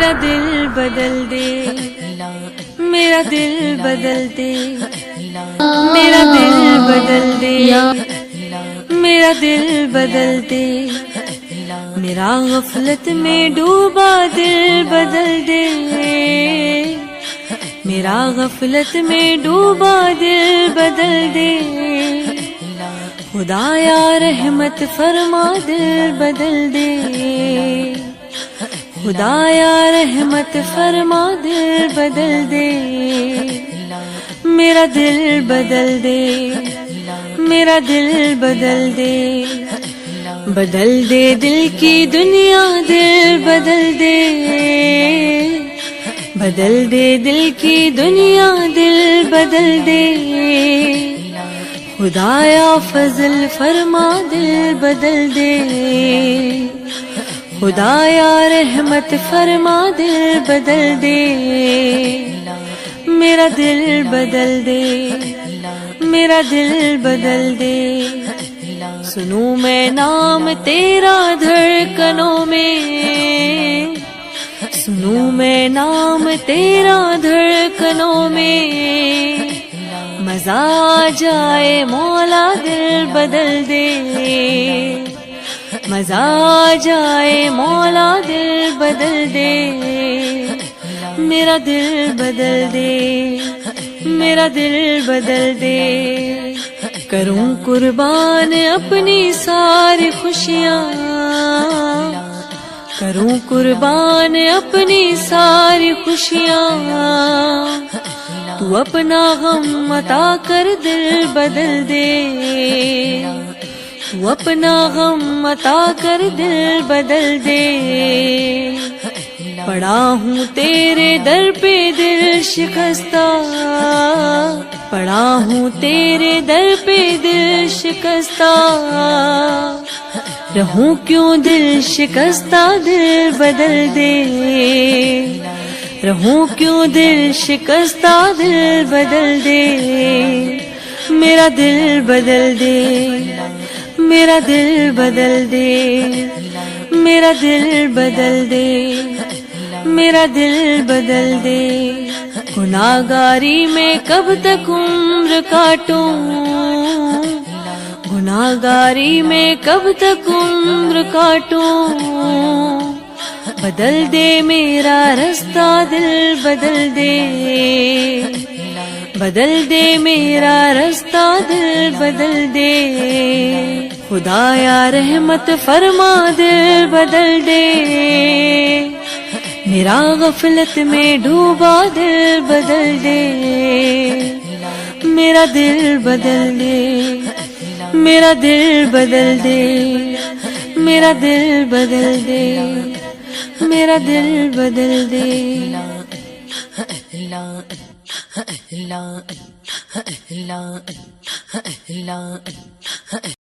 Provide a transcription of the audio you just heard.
میرا دل بدل دے، میرا دل بدل دے، میرا دل بدل دے، میرا دل بدل دے، میرا غفلت میں ڈوبا دل بدل دے، میرا غفلت میں ڈوبا دل بدل دے، خدایا رحمت فرما دل بدل دے، خدایا رحمت فرما دل بدل دے، میرا دل بدل دے، میرا دل بدل دے، بدل دے دل کی دنیا دل بدل دے، بدل دے دل کی دنیا دل بدل دے، خدایا فضل فرما دل بدل دے، خدایا رحمت فرما دل بدل دے، میرا دل بدل دے، میرا دل بدل دے، سنوں میں نام تیرا دھڑکنوں میں، سنوں میں نام تیرا دھڑکنوں میں، مزہ آ جائے مولا دل بدل دے، مزہ آ جائے مولا دل بدل دے، میرا دل بدل دے، میرا دل بدل دے، کروں قربان اپنی ساری خوشیاں، کروں قربان اپنی ساری خوشیاں، تو اپنا غم عطا کر دل بدل دے، تو اپنا غم عطا کر دل بدل دے، پڑا ہوں تیرے در پہ دل شکستہ، پڑا ہوں تیرے در پہ دل شکستہ، رہوں کیوں دل شکستہ دل بدل دے، رہوں کیوں دل شکستہ دل بدل دے، میرا دل بدل دے، میرا دل بدل دے، میرا دل بدل دے، میرا دل بدل دے، گناہگاری میں کب تک عمر کاٹوں، گناہگاری میں کب تک عمر کاٹوں، بدل دے میرا رستہ دل بدل دے، بدل دے میرا رستہ دل بدل دے، خدایا رحمت فرما دل بدل دے، میرا غفلت میں ڈوبا دل بدل دے، میرا دل بدل دے، میرا دل بدل دے، میرا دل بدل دے، میرا دل بدل دے۔